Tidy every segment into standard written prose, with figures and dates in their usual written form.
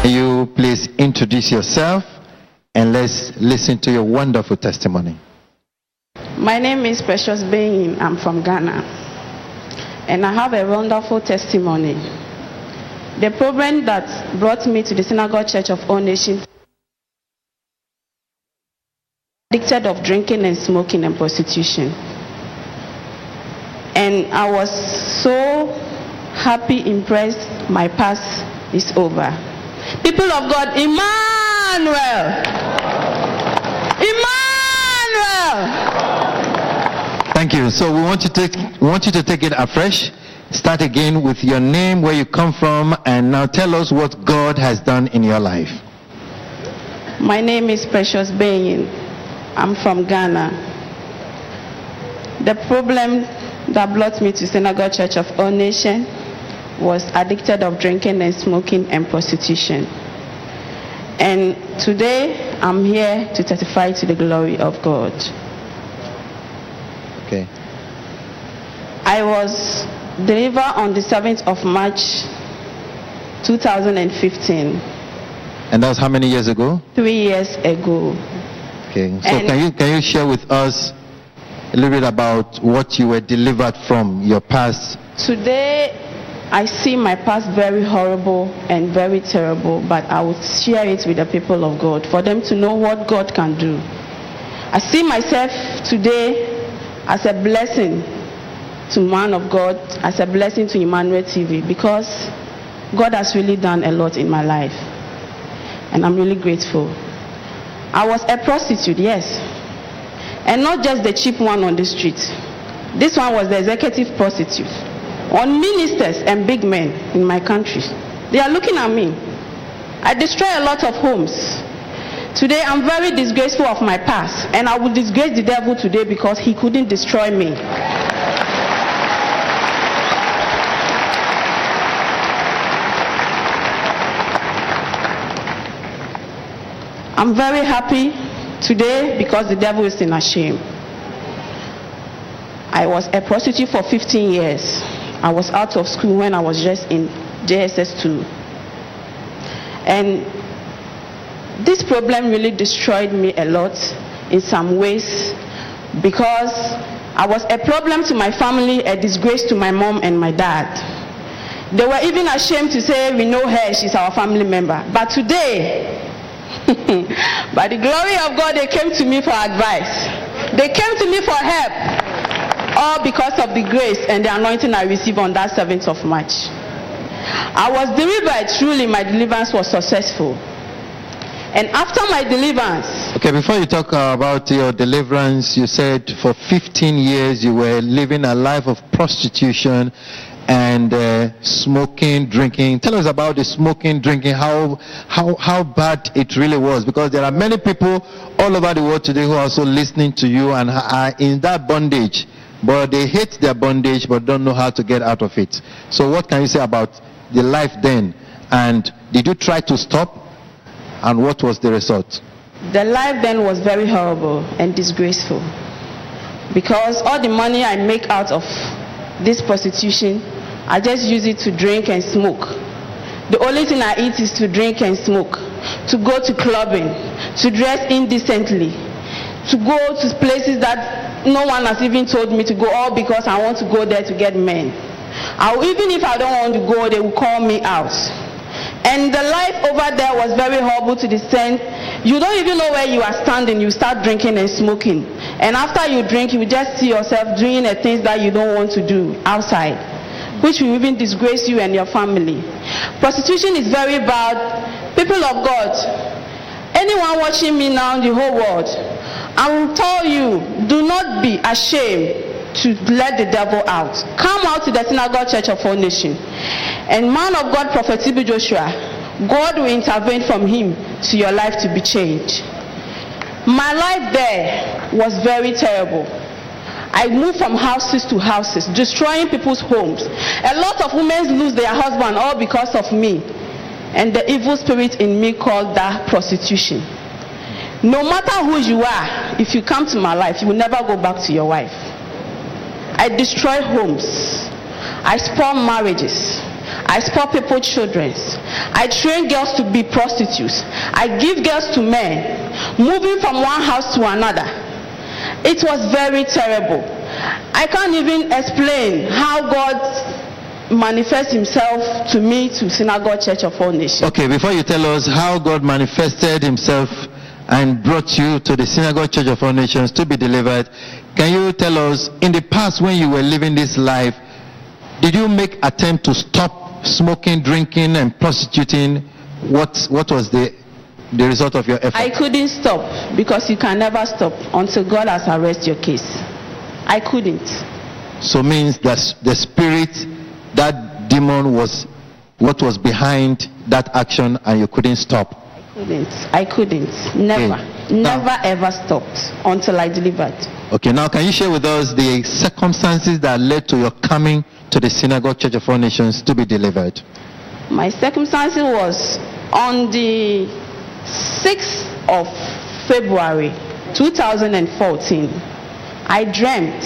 You please introduce yourself and let's listen to your wonderful testimony. My name is Precious Beyin. I'm from Ghana, and I have a wonderful testimony. The problem that brought me to the Synagogue Church of All Nations, addicted of drinking and smoking and prostitution. And I was so happy, impressed, my past is over. People of God, Emmanuel! Thank you. So we want you to take it afresh. Start again with your name, where you come from, and now tell us what God has done in your life. My name is Precious Beyin. I'm from Ghana. The problem that brought me to Synagogue Church of All Nations was addicted of drinking and smoking and prostitution. And today I'm here to testify to the glory of God. Okay. I was delivered on the 7th of March 2015. And that's how many years ago? 3 years ago. Okay. So can you share with us a little bit about what you were delivered from, your past? Today I see my past very horrible and very terrible, but I would share it with the people of God for them to know what God can do. I see myself today as a blessing to man of God, as a blessing to Emmanuel TV, because God has really done a lot in my life, and I'm really grateful. I was a prostitute, yes, and not just the cheap one on the street. This one was the executive prostitute on ministers and big men in my country. They are looking at me. I destroy a lot of homes. Today I'm very disgraceful of my past, and I will disgrace the devil today because he couldn't destroy me. I'm very happy today because the devil is in a shame. I was a prostitute for 15 years. I was out of school when I was just in JSS 2. And this problem really destroyed me a lot in some ways, because I was a problem to my family, a disgrace to my mom and my dad. They were even ashamed to say, we know her, she's our family member. But today, by the glory of God, they came to me for advice. They came to me for help, all because of the grace and the anointing I received on that 7th of March. I was delivered. Truly, my deliverance was successful. And after my deliverance... Okay, before you talk about your deliverance, you said for 15 years you were living a life of prostitution and smoking, drinking. Tell us about the smoking, drinking, how bad it really was, because there are many people all over the world today who are also listening to you and are in that bondage, but they hate their bondage but don't know how to get out of it. So what can you say about the life then, and did you try to stop, and what was the result? The life then was very horrible and disgraceful, because all the money I make out of this prostitution, I just use it to drink and smoke. The only thing I eat is to drink and smoke, to go to clubbing, to dress indecently, to go to places that no one has even told me to go, all because I want to go there to get men. Even if I don't want to go, they will call me out. And the life over there was very horrible to the extent you don't even know where you are standing. You start drinking and smoking, and after you drink, you just see yourself doing the things that you don't want to do outside, which will even disgrace you and your family. Prostitution is very bad. People of God, anyone watching me now in the whole world, I will tell you, do not be ashamed to let the devil out. Come out to the Synagogue Church of All Nations, and man of God, Prophet T.B. Joshua, God will intervene from him to your life to be changed. My life there was very terrible. I moved from houses to houses, destroying people's homes. A lot of women lose their husband all because of me and the evil spirit in me called that prostitution. No matter who you are, if you come to my life, you will never go back to your wife. I destroy homes. I spoil marriages. I spoil people's children. I train girls to be prostitutes. I give girls to men, moving from one house to another. It was very terrible. I can't even explain how God manifests himself to me, to Synagogue Church of All Nations. Okay, before you tell us how God manifested himself and brought you to the Synagogue Church of All Nations to be delivered, can you tell us, in the past when you were living this life, did you make attempt to stop smoking, drinking, and prostituting? What was the result of your effort? I couldn't stop, because you can never stop until God has arrested your case. I couldn't. So means that the spirit, that demon was what was behind that action, and you couldn't stop. I couldn't. Never. Okay. Never ever stopped until I delivered. Okay, now can you share with us the circumstances that led to your coming to the Synagogue Church of All Nations to be delivered? My circumstances was on the 6th of February 2014. I dreamt.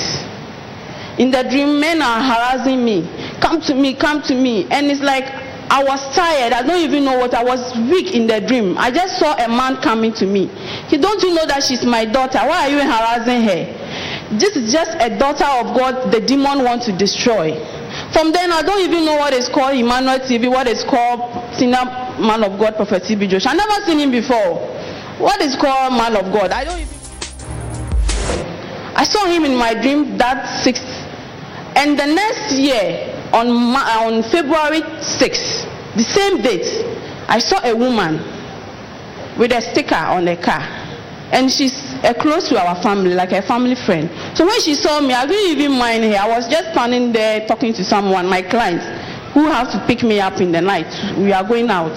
In the dream, men are harassing me. Come to me, come to me. And it's like I was tired. I don't even know what. I was weak in the dream. I just saw a man coming to me. Don't you know that she's my daughter? Why are you harassing her? This is just a daughter of God the demon wants to destroy. From then, I don't even know what is called Emmanuel TV, what is called Senior Man of God, Prophet TB Joshua. I've never seen him before. What is called Man of God? I don't even. I saw him in my dream that 6th. And the next year, on February 6th, the same date, I saw a woman with a sticker on her car. And she's close to our family, like a family friend. So when she saw me, I didn't even mind her. I was just standing there talking to someone, my client, who have to pick me up in the night. We are going out.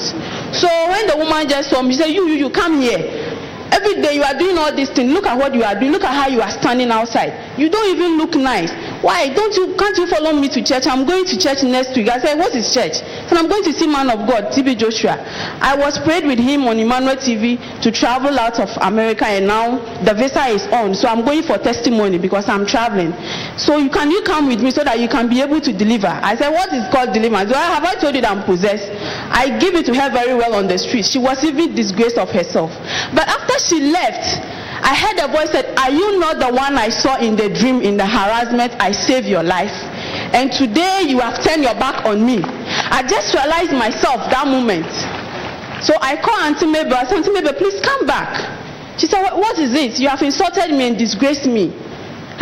So when the woman just saw me, she said, you come here. Every day you are doing all these things. Look at what you are doing. Look at how you are standing outside. You don't even look nice. Why? Can't you follow me to church? I'm going to church next week. I said, what is church? So I'm going to see Man of God, TB Joshua. I was prayed with him on Emmanuel TV to travel out of America, and now the visa is on. So I'm going for testimony because I'm traveling. So you come with me so that you can be able to deliver? I said, what is called deliverance? Well, have I told you that I'm possessed? I give it to her very well on the street. She was even disgraced of herself. But after she left, I heard a voice said, are you not the one I saw in the dream, in the harassment? I saved your life. And today you have turned your back on me. I just realized myself that moment. So I called Auntie Mabel. I said, Auntie Mabel, please come back. She said, what is it? You have insulted me and disgraced me.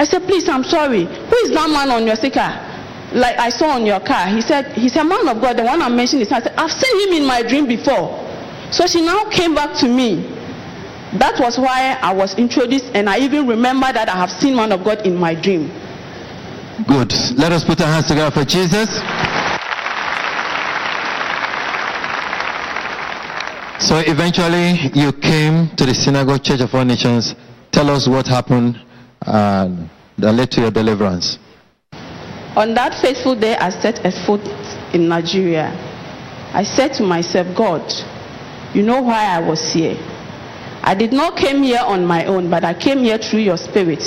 I said, please, I'm sorry. Who is that man on your sticker? Like I saw on your car. He said, he's a man of God. The one I mentioned is, I said, I've seen him in my dream before. So she now came back to me. That was why I was introduced, and I even remember that I have seen Man of God in my dream. Good. Let us put our hands together for Jesus. So eventually you came to the Synagogue Church of All Nations. Tell us what happened that led to your deliverance. On that fateful day, I set a foot in Nigeria. I said to myself, God, you know why I was here. I did not come here on my own, but I came here through your spirit.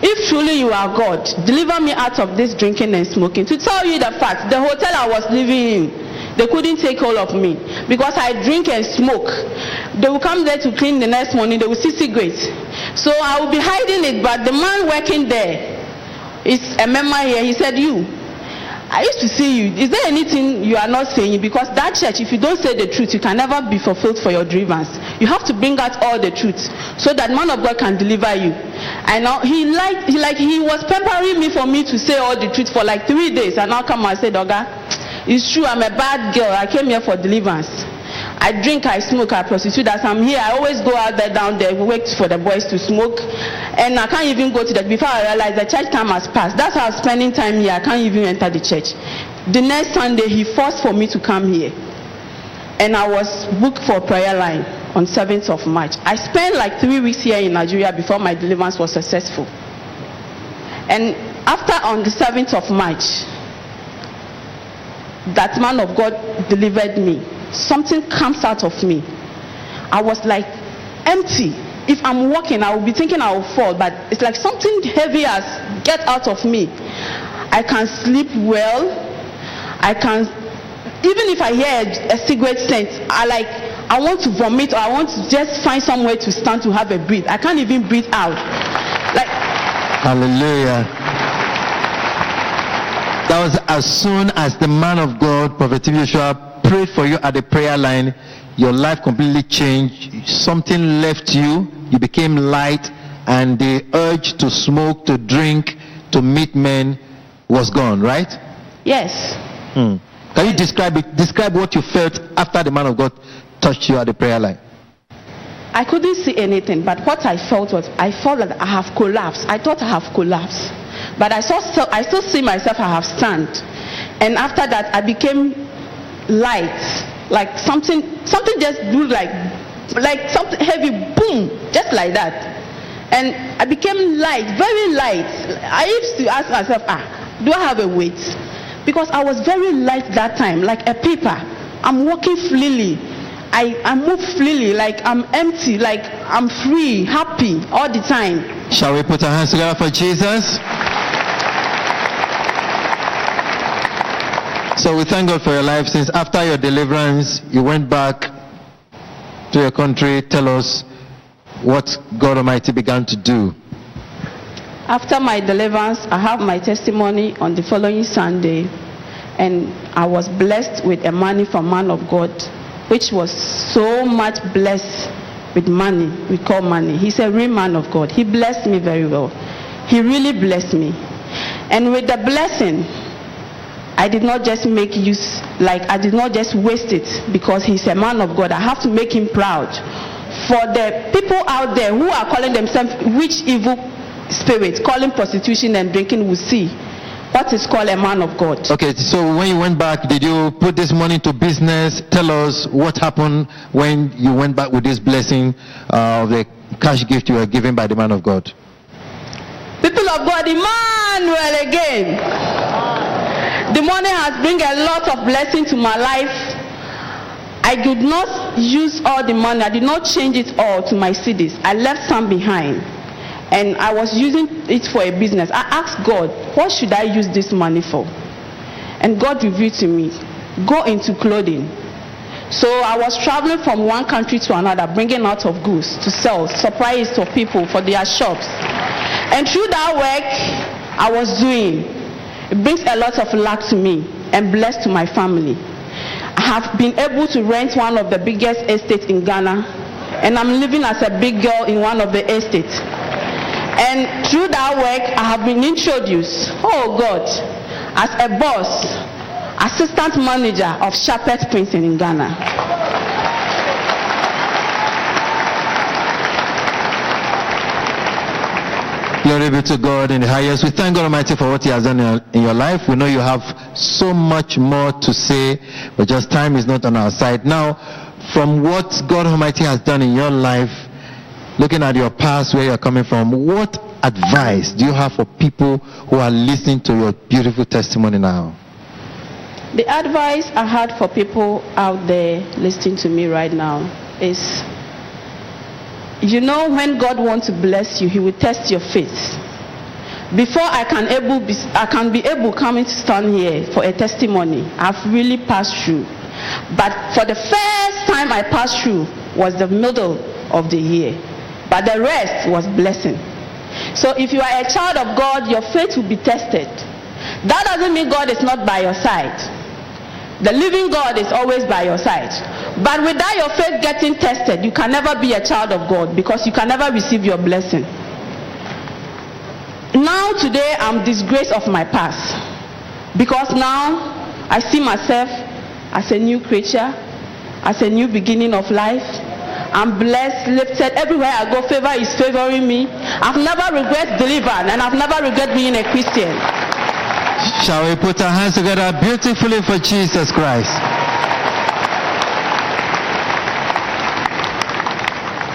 If truly you are God, deliver me out of this drinking and smoking. To tell you the fact, the hotel I was living in, they couldn't take hold of me because I drink and smoke. They will come there to clean the next morning, they will see cigarettes. So I will be hiding it, but the man working there is a member here. He said, I used to see you. Is there anything you are not saying? Because that church, if you don't say the truth, you can never be fulfilled for your grievance. You have to bring out all the truth so that Man of God can deliver you. And now he was peppering me for me to say all the truth for like 3 days. And now come and say, Doga, it's true, I'm a bad girl. I came here for deliverance. I drink, I smoke, I prostitute. As I'm here, I always go out there, down there, wait for the boys to smoke. And I can't even go to that. Before I realize the church time has passed. That's how I'm spending time here. I can't even enter the church. The next Sunday, he forced for me to come here. And I was booked for a prayer line on 7th of March. I spent like 3 weeks here in Nigeria before my deliverance was successful. And after on the 7th of March, that Man of God delivered me. Something comes out of me. I was like empty. If I'm walking, I will be thinking I will fall, but it's like something heavy has get out of me. I can sleep well. even if I hear a cigarette scent, I want to vomit, or I want to just find somewhere to stand to have a breathe. I can't even breathe out. Like, hallelujah. That was as soon as the man of God, Prophet Joshua, prayed for you at the prayer line, your life completely changed. Something left you. You became light, and the urge to smoke, to drink, to meet men was gone, right? Yes. Can you describe what you felt after the man of God touched you at the prayer line? I couldn't see anything, but what I felt was, I felt like I have collapsed. I thought I have collapsed, but I still see myself, I have stand. And after that, I became light, like something just do like something heavy, boom, just like that. And I became light, very light. I used to ask myself, do I have a weight? Because I was very light that time, like a paper. I'm walking freely. I move freely, like I'm empty, like I'm free, happy all the time. Shall we put our hands together for Jesus? So we thank God for your life. Since after your deliverance, you went back to your country. Tell us what God Almighty began to do. After my deliverance, I have my testimony on the following Sunday, and I was blessed with a money from man of God, which was so much blessed with money. We call money. He's a real man of God. He blessed me very well. He really blessed me. And with the blessing, I did not just make use, I did not just waste it, because he's a man of God. I have to make him proud. For the people out there who are calling themselves witch, evil spirits, calling prostitution and drinking, will see what is called a man of God. Okay, so when you went back, did you put this money to business? Tell us what happened when you went back with this blessing of the cash gift you were given by the man of God. People of God, Emmanuel again. The money has brought a lot of blessing to my life. I did not use all the money. I did not change it all to my CDs. I left some behind, and I was using it for a business. I asked God, what should I use this money for? And God revealed to me, go into clothing. So I was traveling from one country to another, bringing out of goods to sell, supply it to people for their shops. And through that work I was doing, it brings a lot of luck to me and blessed to my family. I have been able to rent one of the biggest estates in Ghana, and I'm living as a big girl in one of the estates. And through that work, I have been introduced, oh God, as a boss, assistant manager of Shepherd Printing in Ghana. Glory be to God in the highest. We thank God Almighty for what He has done in your life. We know you have so much more to say, but just time is not on our side. Now, from what God Almighty has done in your life, looking at your past, where you're coming from, what advice do you have for people who are listening to your beautiful testimony now? The advice I had for people out there listening to me right now is, you know, when God wants to bless you, He will test your faith. Before I can be able coming to stand here for a testimony, I've really passed through. But for the first time I passed through was the middle of the year. But the rest was blessing. So if you are a child of God, your faith will be tested. That doesn't mean God is not by your side. The living God is always by your side. But without your faith getting tested, you can never be a child of God, because you can never receive your blessing. Now today I'm disgraced of my past, because now I see myself as a new creature, as a new beginning of life. I'm blessed, lifted. Everywhere I go, favor is favoring me. I've never regret delivering, and I've never regret being a Christian. Shall we put our hands together beautifully for Jesus Christ?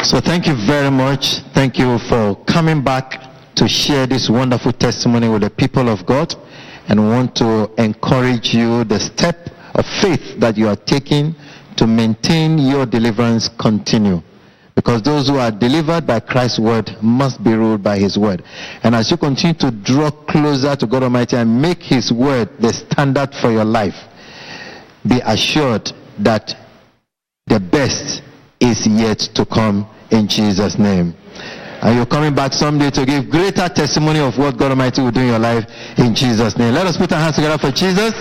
So thank you very much. Thank you for coming back to share this wonderful testimony with the people of God, and we want to encourage you, the step of faith that you are taking to maintain your deliverance continue, because those who are delivered by Christ's word must be ruled by His word. And as you continue to draw closer to God Almighty and make His word the standard for your life, be assured that the best is yet to come in Jesus' name. And you're coming back someday to give greater testimony of what God Almighty will do in your life in Jesus' name. Let us put our hands together for Jesus.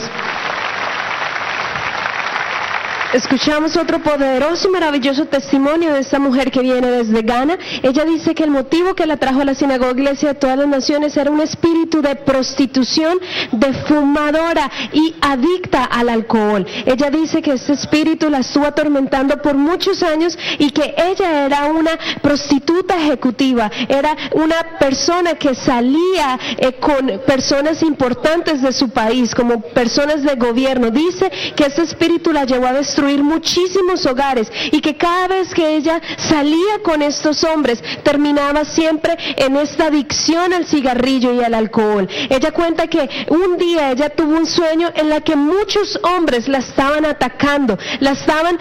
Escuchamos otro poderoso y maravilloso testimonio de esta mujer que viene desde Ghana. Ella dice que el motivo que la trajo a la sinagoga iglesia de todas las naciones era un espíritu de prostitución, de fumadora y adicta al alcohol. Ella dice que este espíritu la estuvo atormentando por muchos años y que ella era una prostituta ejecutiva, era una persona que salía con personas importantes de su país, como personas de gobierno. Dice que este espíritu la llevó a destruir muchísimos hogares y que cada vez que ella salía con estos hombres terminaba siempre en esta adicción al cigarrillo y al alcohol. Ella cuenta que un día ella tuvo un sueño en la que muchos hombres la estaban atacando, la estaban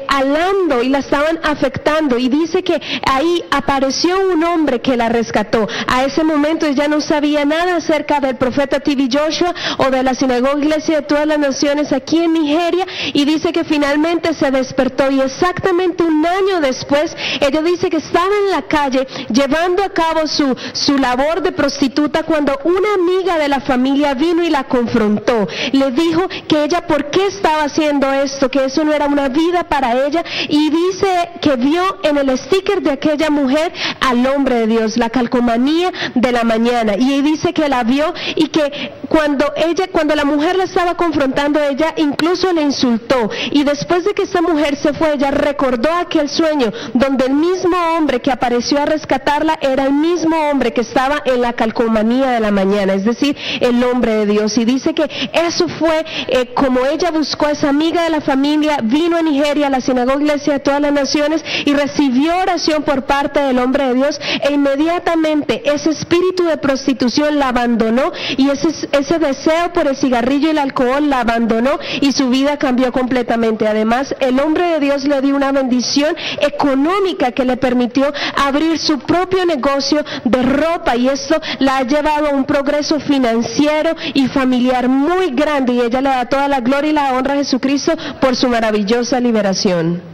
alando y la estaban afectando, y dice que ahí apareció un hombre que la rescató. A ese momento ella no sabía nada acerca del profeta T.B. Joshua o de la sinagoga iglesia de todas las naciones aquí en Nigeria, y dice que finalmente se despertó, y exactamente un año después ella dice que estaba en la calle llevando a cabo su labor de prostituta cuando una amiga de la familia vino y la confrontó. Le dijo que ella por qué estaba haciendo esto, que eso no era una vida para ella, y dice que vio en el sticker de aquella mujer al hombre de Dios, la calcomanía de la mañana, y dice que la vio y que cuando la mujer la estaba confrontando, ella incluso le insultó, y después de que esta mujer se fue, ella recordó aquel sueño donde el mismo hombre que apareció a rescatarla era el mismo hombre que estaba en la calcomanía de la mañana, es decir, el hombre de Dios. Y dice que eso fue como ella buscó a esa amiga de la familia, vino a Nigeria, a la sinagoga iglesia de todas las naciones, y recibió oración por parte del hombre de Dios, e inmediatamente ese espíritu de prostitución la abandonó, y ese deseo por el cigarrillo y el alcohol la abandonó, y su vida cambió completamente. Además, el hombre de Dios le dio una bendición económica que le permitió abrir su propio negocio de ropa, y esto la ha llevado a un progreso financiero y familiar muy grande, y ella le da toda la gloria y la honra a Jesucristo por su maravillosa liberación.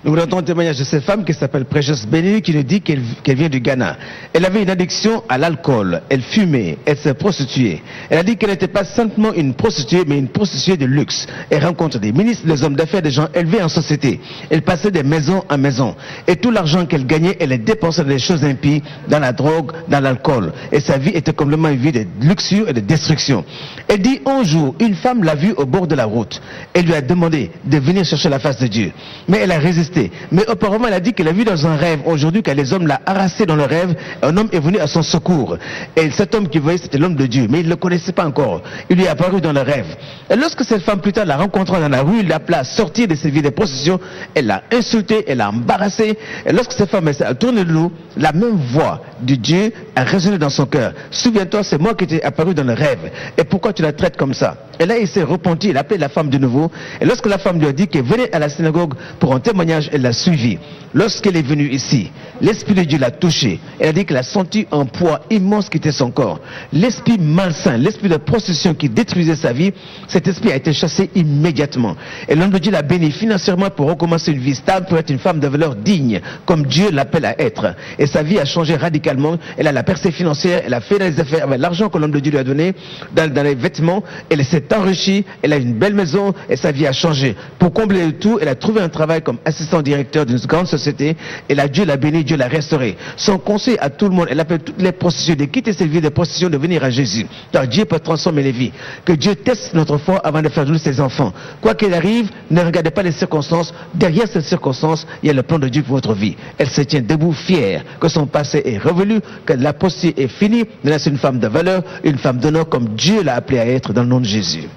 Nous voulons entendre le témoignage de cette femme qui s'appelle Precious Benny, qui nous dit qu'elle vient du Ghana. Elle avait une addiction à l'alcool, elle fumait, elle se prostituait. Elle a dit qu'elle n'était pas simplement une prostituée, mais une prostituée de luxe. Elle rencontre des ministres, des hommes d'affaires, des gens élevés en société. Elle passait de maison en maison. Et tout l'argent qu'elle gagnait, elle les dépensait dans des choses impies, dans la drogue, dans l'alcool. Et sa vie était complètement une vie de luxure et de destruction. Elle dit un jour, une femme l'a vue au bord de la route. Elle lui a demandé de venir chercher la face de Dieu. Mais elle a résisté. Mais auparavant, elle a dit qu'elle a vu dans un rêve aujourd'hui que les hommes l'ont harassé dans le rêve. Un homme est venu à son secours. Et cet homme qui voyait, c'était l'homme de Dieu. Mais il ne le connaissait pas encore. Il lui est apparu dans le rêve. Et lorsque cette femme plus tard l'a rencontré dans la rue, il l'a appelé à sortir de ses vies de prostitution. Elle l'a insulté, elle l'a embarrassé. Et lorsque cette femme a tourné le dos, la même voix de Dieu a résonné dans son cœur. Souviens-toi, c'est moi qui t'ai apparu dans le rêve. Et pourquoi tu la traites comme ça? Et là, il s'est repenti, il a appelé la femme de nouveau. Et lorsque la femme lui a dit qu'elle venait à la synagogue pour un témoignage, elle l'a suivi. Lorsqu'elle est venue ici, l'Esprit de Dieu l'a touchée. Elle a dit qu'elle a senti un poids immense quitter son corps. L'esprit malsain, l'esprit de prostitution qui détruisait sa vie, cet esprit a été chassé immédiatement. Et l'homme de Dieu l'a béni financièrement pour recommencer une vie stable, pour être une femme de valeur digne, comme Dieu l'appelle à être. Et sa vie a changé radicalement. Elle a la percée financière, elle a fait des affaires avec l'argent que l'homme de Dieu lui a donné, dans les vêtements. Elle s'est enrichie, elle a une belle maison et sa vie a changé. Pour combler le tout, elle a trouvé un travail comme assistant directeur d'une grande société. Et là, Dieu l'a béni, Dieu l'a restauré. Son conseil à tout le monde, elle appelle toutes les prostituées de quitter cette vie de prostitution, de venir à Jésus. Car Dieu peut transformer les vies. Que Dieu teste notre foi avant de faire jouer ses enfants. Quoi qu'il arrive, ne regardez pas les circonstances. Derrière ces circonstances, il y a le plan de Dieu pour votre vie. Elle se tient debout, fière que son passé est revenu, que la prostitution est finie. Elle est une femme de valeur, une femme d'honneur comme Dieu l'a appelée à être dans le nom de Jésus.